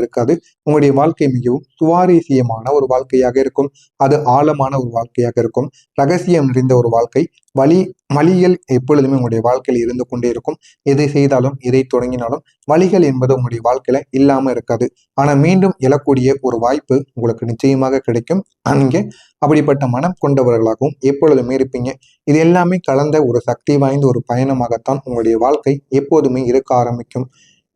இருக்காது. உங்களுடைய வாழ்க்கை மிகவும் சுவாரஸ்யமான ஒரு வாழ்க்கையாக இருக்கும். அது ஆழமான ஒரு வாழ்க்கையாக இருக்கும். ரகசியம் நிறைந்த ஒரு வாழ்க்கை. வழி வழிகள் எப்பொழுதுமே உங்களுடைய வாழ்க்கையில் இருந்து கொண்டே இருக்கும். எதை செய்தாலும் எதை தொடங்கினாலும் வழிகள் என்பது உங்களுடைய வாழ்க்கையில இல்லாம இருக்காது. ஆனா மீண்டும் எழக்கூடிய ஒரு வாய்ப்பு உங்களுக்கு நிச்சயமாக கிடைக்கும். நீங்க அப்படிப்பட்ட மனம் கொண்டவர்களாகவும் எப்பொழுதுமே இருப்பீங்க. இது எல்லாமே கலந்த ஒரு சக்தி வாய்ந்த ஒரு பயணமாகத்தான் உங்களுடைய வாழ்க்கை எப்போதுமே இருக்க ஆரம்பிக்கும்.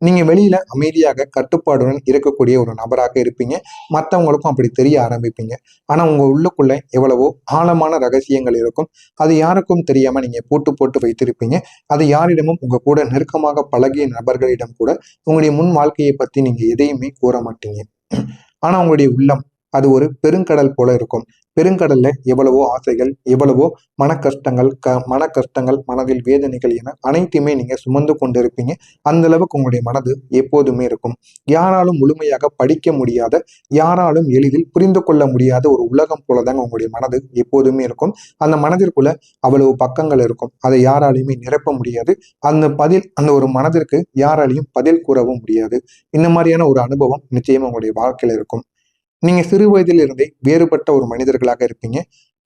நீங்க வெளியில அமைதியாக கட்டுப்பாடுடன் இருக்கக்கூடிய ஒரு நபராக இருப்பீங்க. மற்றவங்களுக்கும் அப்படி தெரிய ஆரம்பிப்பீங்க. ஆனா உங்க உள்ளுக்குள்ள எவ்வளவோ ஆழமான ரகசியங்கள் இருக்கும். அது யாருக்கும் தெரியாம நீங்க போட்டு போட்டு வைத்திருப்பீங்க. அது யாரிடமும் உங்க கூட நெருக்கமாக பழகிய நபர்களிடம் கூட உங்களுடைய முன் வாழ்க்கையை பத்தி நீங்க எதையுமே கூற மாட்டீங்க. ஆனா உங்களுடைய உள்ளம் அது ஒரு பெருங்கடல் போல இருக்கும். பெருங்கடல்ல எவ்வளவோ ஆசைகள், எவ்வளவோ மன கஷ்டங்கள், மனதில் வேதனைகள் என அனைத்தையுமே நீங்க சுமந்து கொண்டிருப்பீங்க. அந்த அளவுக்கு உங்களுடைய மனது எப்போதுமே இருக்கும். யாராலும் முழுமையாக படிக்க முடியாத, யாராலும் எளிதில் புரிந்து கொள்ள முடியாத ஒரு உலகம் போலதாங்க உங்களுடைய மனது எப்போதுமே இருக்கும். அந்த மனதிற்குள்ள அவ்வளவு பக்கங்கள் இருக்கும். அதை யாராலையுமே நிரப்ப முடியாது. அந்த ஒரு மனதிற்கு யாராலையும் பதில் கூறவும் முடியாது. இந்த மாதிரியான ஒரு அனுபவம் நிச்சயமா உங்களுடைய வாழ்க்கையில இருக்கும். நீங்க சிறு வயதில் இருந்தே வேறுபட்ட ஒரு மனிதர்களாக இருப்பீங்க.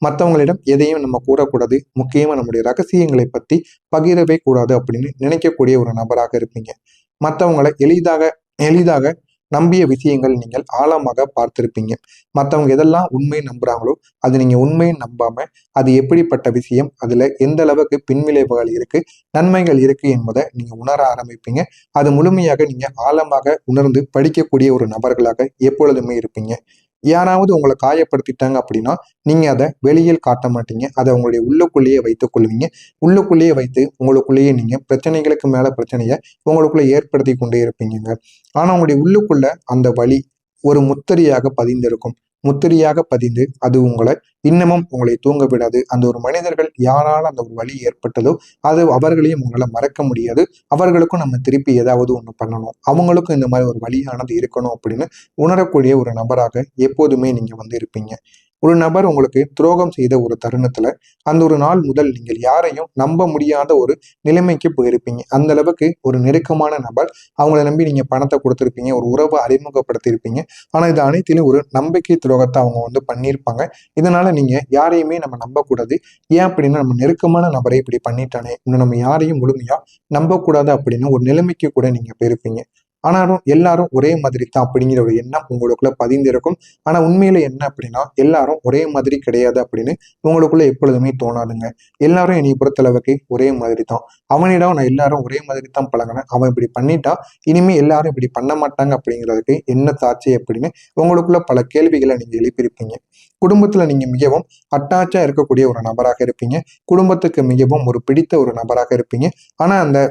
மற்றவங்களிடம் எதையும் நம்ம கூறக்கூடாது. முக்கியமா நம்முடைய ரகசியங்களை பத்தி பகிரவே கூடாது அப்படின்னு நினைக்கக்கூடிய ஒரு நபராக இருப்பீங்க. மற்றவங்களை எளிதாக எளிதாக நம்பிய விஷயங்கள் நீங்கள் ஆழமாக பார்த்திருப்பீங்க. மற்றவங்க எதெல்லாம் உண்மை நம்புறாங்களோ அது நீங்க உண்மையை நம்பாம அது எப்படிப்பட்ட விஷயம், அதுல எந்த அளவுக்கு பின்விளைவுகள் இருக்கு, நன்மைகள் இருக்கு என்பதை நீங்க உணர ஆரம்பிப்பீங்க. அது முழுமையாக நீங்க ஆழமாக உணர்ந்து படிக்கக்கூடிய ஒரு நபர்களாக எப்பொழுதுமே இருப்பீங்க. யாராவது உங்களை காயப்படுத்திட்டாங்க அப்படின்னா நீங்க அதை வெளியில் காட்ட மாட்டீங்க. அதை உங்களுடைய உள்ளுக்குள்ளேயே வைத்துக் கொள்வீங்க. உள்ளுக்குள்ளேயே வைத்து உங்களுக்குள்ளேயே நீங்க பிரச்சனைகளுக்கு மேல பிரச்சனையை உங்களுக்குள்ள ஏற்படுத்தி கொண்டே இருப்பீங்க. ஆனா உங்களுடைய உள்ளுக்குள்ள அந்த வலி ஒரு முத்திரையாக பதிந்திருக்கும். முத்திரையாக பதிந்து அது உங்களை இன்னமும் உங்களை தூங்க விடாது. அந்த ஒரு மனிதர்கள் யாரால் அந்த ஒரு வலி ஏற்பட்டதோ அது அவர்களையும் உங்களால மறக்க முடியாது. அவர்களுக்கும் நம்ம திருப்பி ஏதாவது ஒண்ணு பண்ணணும், அவங்களுக்கும் இந்த மாதிரி ஒரு வழியானது இருக்கணும் அப்படின்னு உணரக்கூடிய ஒரு நபராக எப்போதுமே நீங்க இருப்பீங்க. ஒரு நபர் உங்களுக்கு துரோகம் செய்த ஒரு தருணத்துல அந்த ஒரு நாள் முதல் நீங்கள் யாரையும் நம்ப முடியாத ஒரு நிலைமைக்கு போயிருப்பீங்க. அந்த அளவுக்கு ஒரு நெருக்கமான நபர், அவங்கள நம்பி நீங்க பணத்தை கொடுத்துருப்பீங்க, ஒரு உறவை அறிமுகப்படுத்தியிருப்பீங்க. ஆனா இது அனைத்திலும் ஒரு நம்பிக்கை துரோகத்தை அவங்க பண்ணியிருப்பாங்க. இதனால நீங்க யாரையுமே நம்ம நம்பக்கூடாது. ஏன் அப்படின்னா நம்ம நெருக்கமான நபரை இப்படி பண்ணிட்டானே, இன்னும் நம்ம யாரையும் முழுமையா நம்பக்கூடாது அப்படின்னு ஒரு நிலைமைக்கு கூட நீங்க போயிருப்பீங்க. ஆனாலும் எல்லாரும் ஒரே மாதிரி தான் அப்படிங்கிற ஒரு எண்ணம் உங்களுக்குள்ள பதிந்திருக்கும். ஆனா உண்மையில என்ன அப்படின்னா எல்லாரும் ஒரே மாதிரி கிடையாது அப்படின்னு உங்களுக்குள்ள எப்பொழுதுமே தோணாதுங்க. எல்லாரும் என்னை பொறுத்தளவுக்கு ஒரே மாதிரி தான். அவனிடம் நான் எல்லாரும் ஒரே மாதிரி தான் பழகினேன், அவன் இப்படி பண்ணிட்டா இனிமே எல்லாரும் இப்படி பண்ண மாட்டாங்க அப்படிங்கிறதுக்கு என்ன சாட்சி அப்படின்னு உங்களுக்குள்ள பல கேள்விகளை நீங்க எழுப்பியிருப்பீங்க. குடும்பத்துல நீங்க மிகவும் அட்டாச்சா இருக்கக்கூடிய ஒரு நபராக இருப்பீங்க. குடும்பத்துக்கு மிகவும் ஒரு பிடித்த ஒரு நபராக இருப்பீங்க. ஆனா அந்த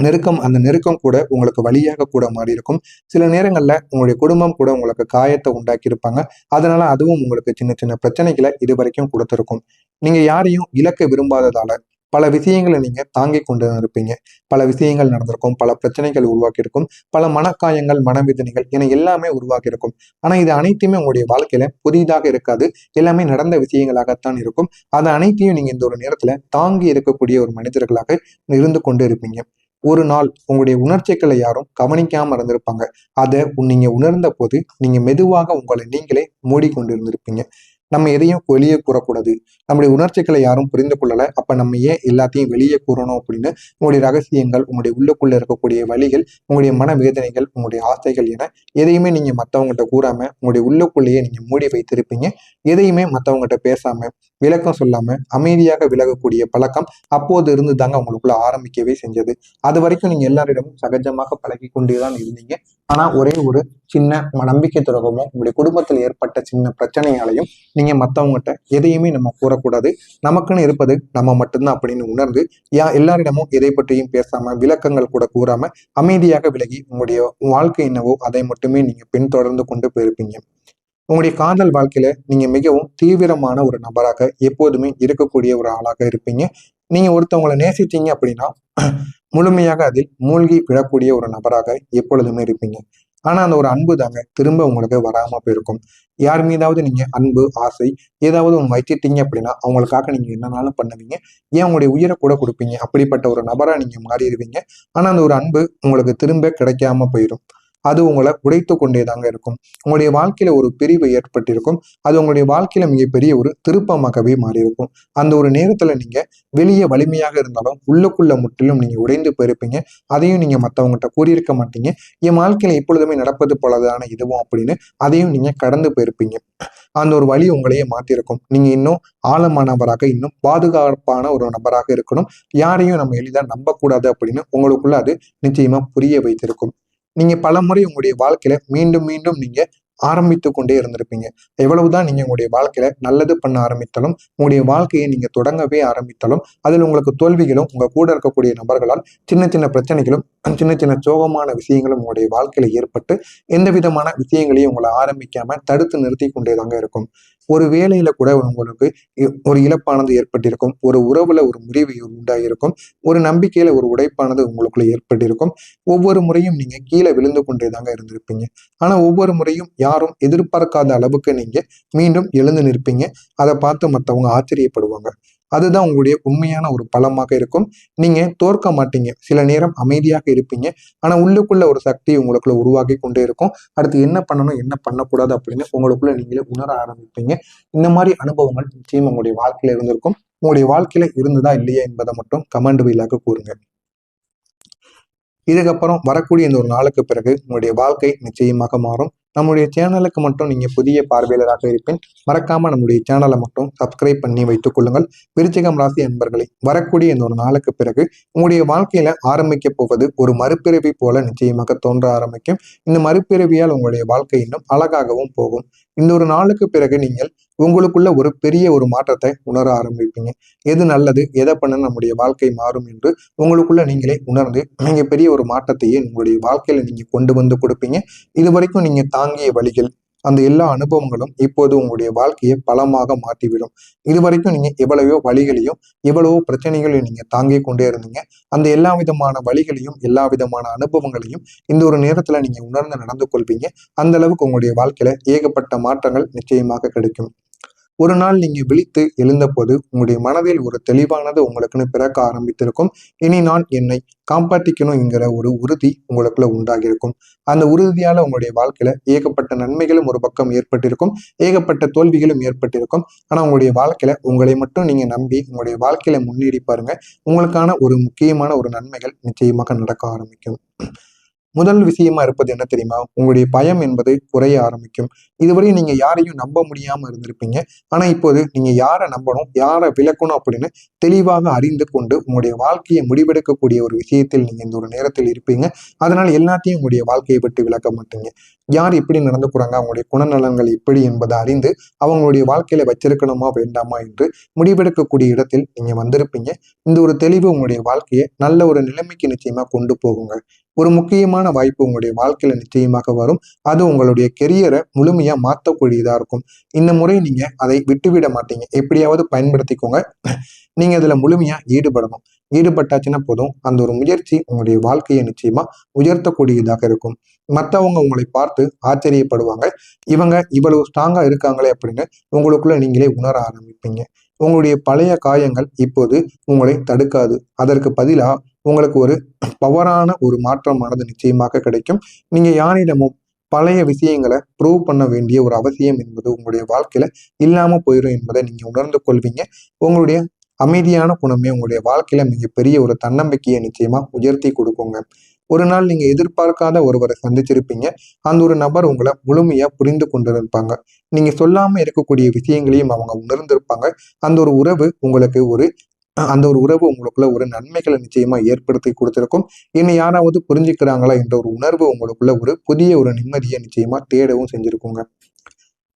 நெருக்கம் கூட உங்களுக்கு வழியாக கூட மாறி இருக்கும். சில நேரங்கள்ல உங்களுடைய குடும்பம் கூட உங்களுக்கு காயத்தை உண்டாக்கி இருப்பாங்க. அதனால அதுவும் உங்களுக்கு சின்ன சின்ன பிரச்சனைகளை இதுவரைக்கும் கொடுத்திருக்கும். நீங்க யாரையும் இழக்க விரும்பாததால பல விஷயங்களை நீங்க தாங்கி கொண்டு இருப்பீங்க. பல விஷயங்கள் நடந்திருக்கும், பல பிரச்சனைகள் உருவாக்கியிருக்கும், பல மனக்காயங்கள், மனவேதனைகள் என எல்லாமே உருவாக்கியிருக்கும். ஆனா இது அனைத்துமே உங்களுடைய வாழ்க்கையில புதிதாக இருக்காது. எல்லாமே நடந்த விஷயங்களாகத்தான் இருக்கும். அது அனைத்தையும் நீங்க இந்த ஒரு நேரத்துல தாங்கி இருக்கக்கூடிய ஒரு மனிதர்களாக இருந்து கொண்டு இருப்பீங்க. ஒரு நாள் உங்களுடைய உணர்ச்சிகளை யாரும் கவனிக்காம இருந்திருப்பாங்க. அதை நீங்க உணர்ந்த போது நீங்க மெதுவாக உங்களை நீங்களே மூடிக்கொண்டு இருந்திருப்பீங்க. நம்ம எதையும் வெளியே கூறக்கூடாது, நம்முடைய உணர்ச்சிகளை யாரும் புரிந்து கொள்ளல, அப்ப நம்ம ஏன் எல்லாத்தையும் வெளியே கூறணும் அப்படின்னு உங்களுடைய ரகசியங்கள், உங்களுடைய உள்ளுக்குள்ள இருக்கக்கூடிய வலிகள், உங்களுடைய மனவேதனைகள், உங்களுடைய ஆசைகள் என எதையுமே நீங்க மற்றவங்ககிட்ட கூறாம உங்களுடைய உள்ளுக்குள்ளேயே நீங்க மூடி வைத்திருப்பீங்க. எதையுமே மற்றவங்ககிட்ட பேசாம விளக்கம் சொல்லாம அமைதியாக விலகக்கூடிய பழக்கம் அப்போது இருந்து தாங்க உங்களுக்குள்ள ஆரம்பிக்கவே செஞ்சது. அது வரைக்கும் நீங்க எல்லாரிடமும் சகஜமாக பழகி கொண்டேதான் இருந்தீங்க. ஆனா ஒரே ஒரு சின்ன நம்பிக்கை துரோகமும் உங்களுடைய குடும்பத்தில் ஏற்பட்ட சின்ன பிரச்சனையாலையும் நீங்க மற்றவங்ககிட்ட எதையுமே நம்ம கூறக்கூடாது, நமக்குன்னு இருப்பது நம்ம மட்டும்தான் அப்படின்னு உணர்ந்து எல்லாரிடமும் எதை பற்றியும் பேசாம விளக்கங்கள் கூட கூறாம அமைதியாக விலகி உங்களுடைய வாழ்க்கை என்னவோ அதை மட்டுமே நீங்க பின்தொடர்ந்து கொண்டு போயிருப்பீங்க. உங்களுடைய காதல் வாழ்க்கையில நீங்க மிகவும் தீவிரமான ஒரு நபராக எப்போதுமே இருக்கக்கூடிய ஒரு ஆளாக இருப்பீங்க. நீங்க ஒருத்தவங்களை நேசிச்சீங்க அப்படின்னா முழுமையாக அதில் மூழ்கி விழக்கூடிய ஒரு நபராக எப்பொழுதுமே இருப்பீங்க. ஆனா அந்த ஒரு அன்பு தாங்க திரும்ப உங்களுக்கு வராம போயிருக்கும். யார் மீதாவது நீங்க அன்பு, ஆசை ஏதாவது ஒன்று வச்சிட்டீங்க அப்படின்னா அவங்களுக்காக நீங்க என்னன்னாலும் பண்ணுவீங்க. ஏன் உங்களுடைய உயிரை கூட கொடுப்பீங்க. அப்படிப்பட்ட ஒரு நபரா நீங்க மாறிடுவீங்க. ஆனா அந்த ஒரு அன்பு உங்களுக்கு திரும்ப கிடைக்காம போயிடும். அது உங்களை உடைத்து கொண்டே தாங்க இருக்கும். உங்களுடைய வாழ்க்கையில ஒரு பிரிவு ஏற்பட்டிருக்கும். அது உங்களுடைய வாழ்க்கையில மிகப்பெரிய ஒரு திருப்பமாகவே மாறியிருக்கும். அந்த ஒரு நேரத்துல நீங்க வெளியே வலிமையாக இருந்தாலும் உள்ளுக்குள்ள முற்றிலும் நீங்க உடைந்து போயிருப்பீங்க. அதையும் நீங்க மற்றவங்ககிட்ட கூறியிருக்க மாட்டீங்க. என் வாழ்க்கையில எப்பொழுதுமே நடப்பது போலதான இதுவும் அப்படின்னு அதையும் நீங்க கடந்து போயிருப்பீங்க. அந்த ஒரு வழி உங்களையே மாத்திருக்கும். நீங்க இன்னும் ஆழமானவராக, இன்னும் பாதுகாப்பான ஒரு நபராக இருக்கணும். யாரையும் நம்ம எளிதா நம்பக்கூடாது அப்படின்னு உங்களுக்குள்ள அது நிச்சயமா புரிய வைத்திருக்கும். நீங்க பலமுறை உங்களுடைய வாழ்க்கையில மீண்டும் மீண்டும் நீங்க ஆரம்பித்துக் கொண்டே இருந்திருப்பீங்க. எவ்வளவுதான் நீங்க உங்களுடைய வாழ்க்கையில நல்லது பண்ண ஆரம்பித்தாலும், உங்களுடைய வாழ்க்கையை நீங்க தொடங்கவே ஆரம்பித்தாலும், அதில் உங்களுக்கு தோல்விகளும், உங்க கூட இருக்கக்கூடிய நபர்களால் சின்ன சின்ன பிரச்சனைகளும், சின்ன சின்ன சோகமான விஷயங்களும் உங்களுடைய வாழ்க்கையில ஏற்பட்டு, எந்த விதமான விஷயங்களையும் உங்களை ஆரம்பிக்காம தடுத்து நிறுத்தி கொண்டேதாங்க இருக்கும். ஒரு வேலையில கூட உங்களுக்கு ஒரு இழப்பானது ஏற்பட்டிருக்கும். ஒரு உறவுல ஒரு முறிவு உண்டாகியிருக்கும். ஒரு நம்பிக்கையில ஒரு உடைப்பானது உங்களுக்குள்ள ஏற்பட்டிருக்கும். ஒவ்வொரு முறையும் நீங்க கீழே விழுந்து கொண்டேதாங்க இருந்திருப்பீங்க. ஆனா ஒவ்வொரு முறையும் யாரும் எதிர்பார்க்காத அளவுக்கு நீங்க மீண்டும் எழுந்து நிற்பீங்க. அதை பார்த்து மற்றவங்க ஆச்சரியப்படுவாங்க. அதுதான் உங்களுடைய உண்மையான ஒரு பலமாக இருக்கும். நீங்க தோற்க மாட்டீங்க. சில நேரம் அமைதியாக இருப்பீங்க. ஆனா உள்ளுக்குள்ள ஒரு சக்தி உங்களுக்குள்ள உருவாக்கி கொண்டே இருக்கும். அடுத்து என்ன பண்ணணும், என்ன பண்ணக்கூடாது அப்படின்னு உங்களுக்குள்ள நீங்களே உணர ஆரம்பிப்பீங்க. இந்த மாதிரி அனுபவங்கள் நிச்சயம் உங்களுடைய வாழ்க்கையில இருந்திருக்கும். உங்களுடைய வாழ்க்கையில இருந்ததா இல்லையா என்பதை மட்டும் கமெண்ட் வாயிலாக கூறுங்க. இதுக்கப்புறம் வரக்கூடிய இந்த ஒரு நாளுக்கு பிறகு உங்களுடைய வாழ்க்கை நிச்சயமாக மாறும். நம்முடைய சேனலுக்கு மட்டும் நீங்க புதிய பார்வையாளராக இருப்பேன். மறக்காம நம்முடைய சேனலை மட்டும் சப்ஸ்கிரைப் பண்ணி வைத்துக் கொள்ளுங்கள். விருச்சிகம் ராசி அன்பர்களே, வரக்கூடிய இந்த ஒரு நாளுக்கு பிறகு உங்களுடைய வாழ்க்கையில ஆரம்பிக்க போவது ஒரு மறுபிறவி போல நிச்சயமாக தோன்ற ஆரம்பிக்கும். இந்த மறுபிறவியால் உங்களுடைய வாழ்க்கை இன்னும் அழகாகவும் போகும். இந்த ஒரு நாளுக்கு பிறகு நீங்கள் உங்களுக்குள்ள ஒரு பெரிய ஒரு மாற்றத்தை உணர ஆரம்பிப்பீங்க. எது நல்லது, எதை பண்ண நம்முடைய வாழ்க்கை மாறும் என்று உங்களுக்குள்ள நீங்களே உணர்ந்து நீங்க பெரிய ஒரு மாற்றத்தையே உங்களுடைய வாழ்க்கையில நீங்க கொண்டு வந்து கொடுப்பீங்க. இது வரைக்கும் நீங்க தாங்கிய வழிகள், அந்த எல்லா அனுபவங்களும் இப்போது உங்களுடைய வாழ்க்கையை பலமாக மாற்றிவிடும். இது வரைக்கும் நீங்க எவ்வளவோ வழிகளையும் எவ்வளவோ பிரச்சனைகளையும் நீங்க தாங்கிக் கொண்டே இருந்தீங்க. அந்த எல்லா விதமான வழிகளையும் எல்லா விதமான அனுபவங்களையும் இந்த ஒரு நேரத்துல நீங்க உணர்ந்து நடந்து கொள்வீங்க. அந்த அளவுக்கு உங்களுடைய வாழ்க்கையில ஏகப்பட்ட மாற்றங்கள் நிச்சயமாக கிடைக்கும். ஒரு நாள் நீங்க விழித்து எழுந்தபோது உங்களுடைய மனதில் ஒரு தெளிவானது உங்களுக்குன்னு பிறக்க ஆரம்பித்திருக்கும். இனி நான் என்னை காப்பாற்றிக்கணுங்கிற ஒரு உறுதி உங்களுக்குள்ள உண்டாகியிருக்கும். அந்த உறுதியால உங்களுடைய வாழ்க்கையில ஏகப்பட்ட நன்மைகளும் ஒரு பக்கம் ஏற்பட்டிருக்கும். ஏகப்பட்ட தோல்விகளும் ஏற்பட்டிருக்கும். ஆனா உங்களுடைய வாழ்க்கையில உங்களை மட்டும் நீங்க நம்பி உங்களுடைய வாழ்க்கையில முன்னேறி பாருங்க. உங்களுக்கான ஒரு முக்கியமான ஒரு நன்மைகள் நிச்சயமாக நடக்க ஆரம்பிக்கும். முதல் விஷயமா இருப்பது என்ன தெரியுமா? உங்களுடைய பயம் என்பது குறைய ஆரம்பிக்கும். இதுவரை நீங்க யாரையும் நம்ப முடியாம இருந்திருப்பீங்க. ஆனா இப்போது நீங்க யாரை நம்பணும், யாரை விலக்கணும் அப்படின்னு தெளிவாக அறிந்து கொண்டு உங்களுடைய வாழ்க்கையை முடிவெடுக்கக்கூடிய ஒரு விஷயத்தில் நீங்க இந்த ஒரு நேரத்தில் இருப்பீங்க. அதனால எல்லாத்தையும் உங்களுடைய வாழ்க்கையை விட்டு விலக்க மாட்டீங்க. யார் எப்படி நடந்துக்கிறாங்க, அவங்களுடைய குணநலன்கள் எப்படி என்பதை அறிந்து அவங்களுடைய வாழ்க்கையில வச்சிருக்கணுமா வேண்டாமா என்று முடிவெடுக்கக்கூடிய இடத்தில் நீங்க வந்திருப்பீங்க. இந்த ஒரு தெளிவு உங்களுடைய வாழ்க்கையை நல்ல ஒரு நிலைமைக்கு நிச்சயமா கொண்டு போகுங்க. ஒரு முக்கியமான வாய்ப்பு உங்களுடைய வாழ்க்கையில நிச்சயமாக வரும். அது உங்களுடைய கெரியரை முழுமையா மாற்றக்கூடியதா இருக்கும். இந்த முறை நீங்க அதை விட்டுவிட மாட்டீங்க. எப்படியாவது பயன்படுத்திக்கோங்க. நீங்க அதுல முழுமையா ஈடுபடணும். ஈடுபட்டாச்சுன்னா போதும், அந்த ஒரு முயற்சி உங்களுடைய வாழ்க்கையை நிச்சயமா உயர்த்தக்கூடியதாக இருக்கும். மற்றவங்க உங்களை பார்த்து ஆச்சரியப்படுவாங்க. இவங்க இவ்வளவு ஸ்ட்ராங்கா இருக்காங்களே அப்படின்னு உங்களுக்குள்ள நீங்களே உணர ஆரம்பிப்பீங்க. உங்களுடைய பழைய காயங்கள் இப்போது உங்களை தடுக்காது. அதற்கு பதிலா உங்களுக்கு ஒரு பவரான ஒரு மாற்றமானது நிச்சயமாக கிடைக்கும். நீங்க யாரிடமும் பழைய விஷயங்களை ப்ரூவ் பண்ண வேண்டிய ஒரு அவசியம் என்பது உங்களுடைய வாழ்க்கையில இல்லாம போயிடும் என்பதை நீங்க உணர்ந்து கொள்வீங்க. உங்களுடைய அமைதியான குணமே உங்களுடைய வாழ்க்கையில மிகப்பெரிய ஒரு தன்னம்பிக்கையை நிச்சயமா உயர்த்தி கொடுக்குங்க. ஒரு நாள் நீங்க எதிர்பார்க்காத ஒருவரை சந்திச்சிருப்பீங்க. அந்த ஒரு நபர் உங்களை முழுமையா புரிந்து கொண்டிருப்பாங்க. நீங்க சொல்லாம இருக்கக்கூடிய விஷயங்களையும் அவங்க உணர்ந்திருப்பாங்க. அந்த ஒரு உறவு உங்களுக்கு ஒரு அந்த ஒரு உறவு உங்களுக்குள்ள ஒரு நன்மைகளை நிச்சயமா ஏற்படுத்தி கொடுத்திருக்கும். இனி யாராவது புரிஞ்சுக்கிறாங்களா என்ற ஒரு உணர்வு உங்களுக்குள்ள ஒரு புதிய ஒரு நிம்மதியை நிச்சயமா தேடவும் செஞ்சிருக்குங்க.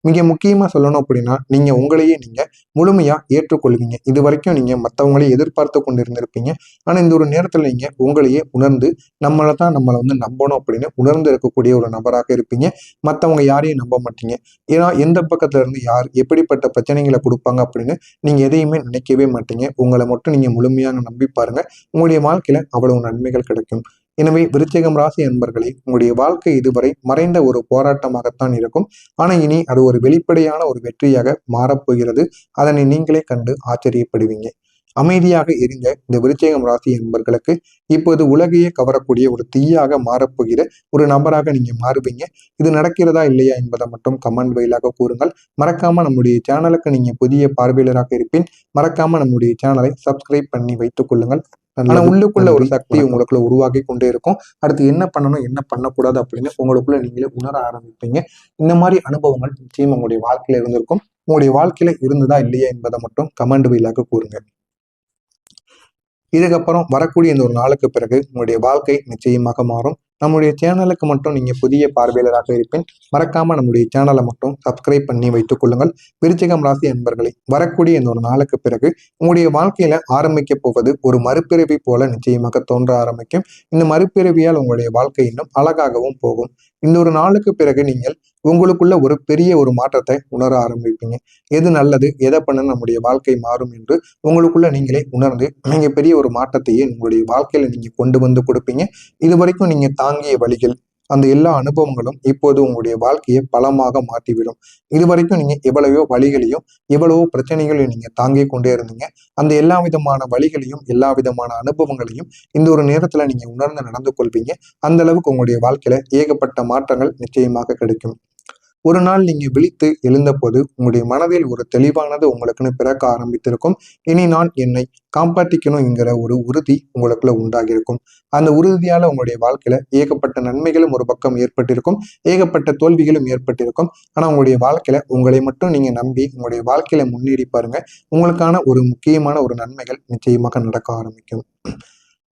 மிக முக்கியமா சொல்லணும் அப்படின்னா, நீங்க உங்களையே நீங்க முழுமையா ஏற்றுக்கொள்வீங்க. இது வரைக்கும் நீங்க மத்தவங்களே எதிர்பார்த்து கொண்டு இருந்திருப்பீங்க. ஆனா இந்த ஒரு நேரத்துல நீங்க உங்களையே உணர்ந்து, நம்மள வந்து நம்பணும் அப்படின்னு உணர்ந்து இருக்கக்கூடிய ஒரு நபராக இருப்பீங்க. மத்தவங்க யாரையும் நம்ப மாட்டீங்க. ஏன்னா எந்த பக்கத்துல இருந்து யார் எப்படிப்பட்ட பிரச்சனைகளை கொடுப்பாங்க அப்படின்னு நீங்க எதையுமே நினைக்கவே மாட்டீங்க. உங்களை மட்டும் நீங்க முழுமையாக நம்பி பாருங்க. உங்களுடைய வாழ்க்கையில அவ்வளவு நன்மைகள் கிடைக்கும். எனவே விருச்சிகம் ராசி அன்பர்களே, உங்களுடைய வாழ்க்கை இதுவரை மறைந்த ஒரு போராட்டமாகத்தான் இருக்கும். ஆனா இனி அது ஒரு வெளிப்படையான ஒரு வெற்றியாக மாறப்போகிறது. அதனை நீங்களே கண்டு ஆச்சரியப்படுவீங்க. அமைதியாக எரிந்த இந்த விருச்சிகம் ராசி என்பர்களுக்கு இப்போது உலகையே கவரக்கூடிய ஒரு தீயாக மாறப்போகிற ஒரு நபராக நீங்க மாறுவீங்க. இது நடக்கிறதா இல்லையா என்பதை மட்டும் கமெண்ட் வாயிலாக கூறுங்கள். மறக்காம நம்முடைய சேனலுக்கு நீங்க புதிய பார்வையாளராக இருப்பின் மறக்காம நம்முடைய சேனலை சப்ஸ்கிரைப் பண்ணி வைத்துக் கொள்ளுங்கள். ஆனா உள்ளுக்குள்ள ஒரு சக்தி உங்களுக்குள்ள உருவாக்கி கொண்டே இருக்கும். அடுத்து என்ன பண்ணணும் என்ன பண்ணக்கூடாது அப்படின்னு உங்களுக்குள்ள நீங்களே உணர ஆரம்பிப்பீங்க. இந்த மாதிரி அனுபவங்கள் நிச்சயம் உங்களுடைய வாழ்க்கையில இருந்திருக்கும். உங்களுடைய வாழ்க்கையில இருந்ததா இல்லையா என்பதை மட்டும் கமெண்ட் வாயிலாக கூறுங்க. இதுக்கப்புறம் வரக்கூடிய இந்த ஒரு நாளுக்கு பிறகு உங்களுடைய வாழ்க்கை நிச்சயமாக மாறும். நம்முடைய சேனலுக்கு மட்டும் நீங்க புதிய பார்வையாளராக இருப்பேன் மறக்காம நம்முடைய சேனலை மட்டும் சப்ஸ்கிரைப் பண்ணி வைத்துக் கொள்ளுங்கள். விருச்சிகம் ராசி என்பர்களை வரக்கூடிய இந்த ஒரு நாளுக்கு பிறகு உங்களுடைய வாழ்க்கையில ஆரம்பிக்க போவது ஒரு மறுபிறவி போல நிச்சயமாக தோன்ற ஆரம்பிக்கும். இந்த மறுபிறவியால் உங்களுடைய வாழ்க்கை இன்னும் அழகாகவும் போகும். இந்த ஒரு நாளுக்கு பிறகு நீங்கள் உங்களுக்குள்ள ஒரு பெரிய ஒரு மாற்றத்தை உணர ஆரம்பிப்பீங்க. எது நல்லது எதை பண்ண நம்முடைய வாழ்க்கை மாறும் என்று உங்களுக்குள்ள நீங்களே உணர்ந்து நீங்க பெரிய ஒரு மாற்றத்தையே உங்களுடைய வாழ்க்கையில நீங்க கொண்டு வந்து கொடுப்பீங்க. இது வரைக்கும் நீங்க தாங்கிய வழிகள் அந்த எல்லா அனுபவங்களும் இப்போது உங்களுடைய வாழ்க்கையை பலமாக மாற்றிவிடும். இது வரைக்கும் நீங்க எவ்வளவோ வழிகளையும் எவ்வளவோ பிரச்சனைகளையும் நீங்க தாங்கி கொண்டே இருந்தீங்க. அந்த எல்லா விதமான வழிகளையும் எல்லா விதமான அனுபவங்களையும் இந்த ஒரு நேரத்துல நீங்க உணர்ந்து நடந்து கொள்வீங்க. அந்த அளவுக்கு உங்களுடைய வாழ்க்கையில ஏகப்பட்ட மாற்றங்கள் நிச்சயமாக கிடைக்கும். ஒரு நாள் நீங்க விழித்து எழுந்த போது உங்களுடைய மனதில் ஒரு தெளிவானது உங்களுக்குன்னு பிறக்க ஆரம்பித்திருக்கும். இனி நான் என்னை காப்பாற்றிக்கணுங்கிற ஒரு உறுதி உங்களுக்குள்ள உண்டாகியிருக்கும். அந்த உறுதியால உங்களுடைய வாழ்க்கையில ஏகப்பட்ட நன்மைகளும் ஒரு பக்கம் ஏற்பட்டிருக்கும், ஏகப்பட்ட தோல்விகளும் ஏற்பட்டிருக்கும். ஆனா உங்களுடைய வாழ்க்கையில உங்களை மட்டும் நீங்க நம்பி உங்களுடைய வாழ்க்கையில முன்னேறி பாருங்க. உங்களுக்கான ஒரு முக்கியமான ஒரு நன்மைகள் நிச்சயமாக நடக்க ஆரம்பிக்கும்.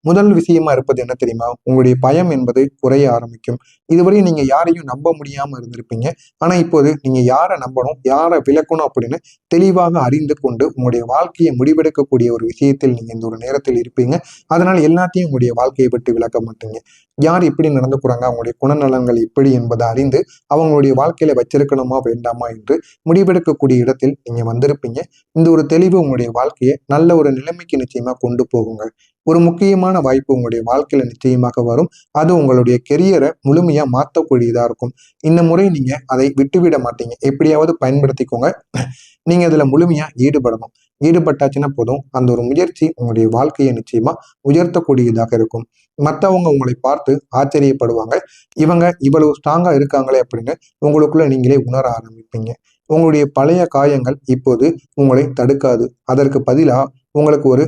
முதல் விஷயமா இருப்பது என்ன தெரியுமா? உங்களுடைய பயம் என்பது குறைய ஆரம்பிக்கும். இதுவரை நீங்க யாரையும் நம்ப முடியாம இருந்திருப்பீங்க. ஆனா இப்போது நீங்க யாரை நம்பணும் யாரை விளக்கணும் அப்படின்னு தெளிவாக அறிந்து கொண்டு உங்களுடைய வாழ்க்கையை முடிவெடுக்கக்கூடிய ஒரு விஷயத்தில் நீங்க இந்த ஒரு நேரத்தில் இருப்பீங்க. அதனால எல்லாத்தையும் உங்களுடைய வாழ்க்கையை விட்டு விளக்க மாட்டீங்க. யார் எப்படி நடந்துக்கிறாங்க அவங்களுடைய குணநலன்கள் எப்படி என்பதை அறிந்து அவங்களுடைய வாழ்க்கையில வச்சிருக்கணுமா வேண்டாமா என்று முடிவெடுக்கக்கூடிய இடத்தில் நீங்க வந்திருப்பீங்க. இந்த ஒரு தெளிவு உங்களுடைய வாழ்க்கையை நல்ல ஒரு நிலைமைக்கு நிச்சயமா கொண்டு போகுங்க. ஒரு முக்கியமான வாய்ப்பு உங்களுடைய வாழ்க்கையில நிச்சயமாக வரும். அது உங்களுடைய கெரியரை முழுமையா மாற்றக்கூடியதா இருக்கும். இந்த முறை நீங்க அதை விட்டுவிட மாட்டீங்க. எப்படியாவது பயன்படுத்திக்கோங்க. நீங்க அதுல முழுமையா ஈடுபடணும். ஈடுபட்டாச்சுன்னா போதும் அந்த ஒரு முயற்சி உங்களுடைய வாழ்க்கையை நிச்சயமா உயர்த்தக்கூடியதாக இருக்கும். மற்றவங்க உங்களை பார்த்து ஆச்சரியப்படுவாங்க. இவங்க இவ்வளவு ஸ்ட்ராங்கா இருக்காங்களே அப்படின்னு உங்களுக்குள்ள நீங்களே உணர ஆரம்பிப்பீங்க. உங்களுடைய பழைய காயங்கள் இப்போது உங்களை தடுக்காது. அதற்கு பதிலா உங்களுக்கு ஒரு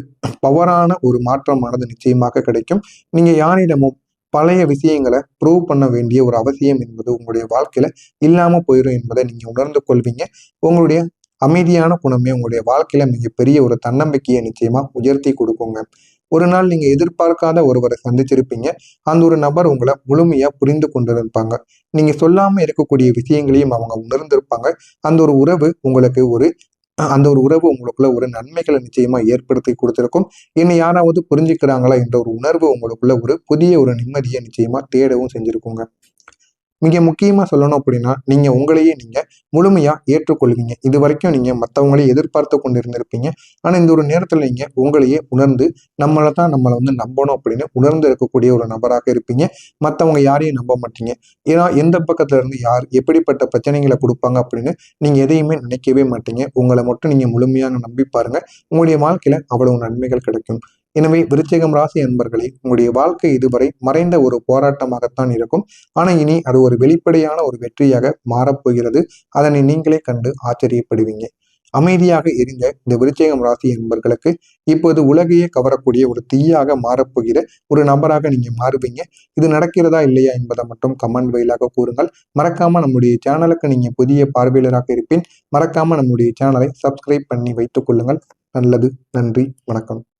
பவரான ஒரு மாற்றமானது நிச்சயமாக கிடைக்கும். நீங்க யாரிடமும் பழைய விஷயங்களை ப்ரூவ் பண்ண வேண்டிய ஒரு அவசியம் என்பது உங்களுடைய வாழ்க்கையில இல்லாம போயிடும் என்பதை நீங்க உணர்ந்து கொள்வீங்க. உங்களுடைய அமைதியான குணமே உங்களுடைய வாழ்க்கையில மிகப்பெரிய ஒரு தன்னம்பிக்கையை நிச்சயமா உயர்த்தி கொடுக்குங்க. ஒரு நாள் நீங்க எதிர்பார்க்காத ஒருவரை சந்திச்சிருப்பீங்க. அந்த ஒரு நபர் உங்களை முழுமையா புரிந்து கொண்டிருப்பாங்க. நீங்க சொல்லாம இருக்கக்கூடிய விஷயங்களையும் அவங்க உணர்ந்திருப்பாங்க. அந்த ஒரு உறவு உங்களுக்கு ஒரு அந்த ஒரு உறவு உங்களுக்குள்ள ஒரு நன்மைகளை நிச்சயமா ஏற்படுத்தி கொடுத்திருக்கும். என்னை யாராவது புரிஞ்சுக்கிறாங்களா என்ற ஒரு உணர்வு உங்களுக்குள்ள ஒரு புதிய ஒரு நிம்மதியை நிச்சயமா தேடவும் செஞ்சிருக்குங்க. மிக முக்கியமா சொல்லணும் அப்படின்னா நீங்க உங்களையே நீங்க முழுமையா ஏற்றுக்கொள்வீங்க. இது வரைக்கும் நீங்க மற்றவங்களையும் எதிர்பார்த்து கொண்டு இருந்திருப்பீங்க. ஆனா இந்த ஒரு நேரத்துல நீங்க உங்களையே உணர்ந்து நம்மளை வந்து நம்பணும் அப்படின்னு உணர்ந்து இருக்கக்கூடிய ஒரு நபராக இருப்பீங்க. மற்றவங்க யாரையும் நம்ப மாட்டீங்க. ஏன்னா எந்த பக்கத்துல இருந்து யார் எப்படிப்பட்ட பிரச்சனைகளை கொடுப்பாங்க அப்படின்னு நீங்க எதையுமே நினைக்கவே மாட்டீங்க. உங்களை மட்டும் நீங்க முழுமையாக நம்பி பாருங்க. உங்களுடைய வாழ்க்கையில அவ்வளவு நன்மைகள் கிடைக்கும். எனவே விருச்சிகம் ராசி அன்பர்களே உங்களுடைய வாழ்க்கை இதுவரை மறைந்த ஒரு போராட்டமாகத்தான் இருக்கும். ஆனா இனி அது ஒரு வெளிப்படையான ஒரு வெற்றியாக மாறப்போகிறது. அதனை நீங்களே கண்டு ஆச்சரியப்படுவீங்க. அமைதியாக எரிந்த இந்த விருச்சிகம் ராசி என்பர்களுக்கு இப்போது உலகையே கவரக்கூடிய ஒரு தீயாக மாறப்போகிற ஒரு நபராக நீங்க மாறுவீங்க. இது நடக்கிறதா இல்லையா என்பதை மட்டும் கமெண்ட் வாயிலாக கூறுங்கள். மறக்காம நம்முடைய சேனலுக்கு நீங்க புதிய பார்வையாளராக இருப்பின் மறக்காம நம்முடைய சேனலை சப்ஸ்கிரைப் பண்ணி வைத்துக் கொள்ளுங்கள். நல்லது. நன்றி. வணக்கம்.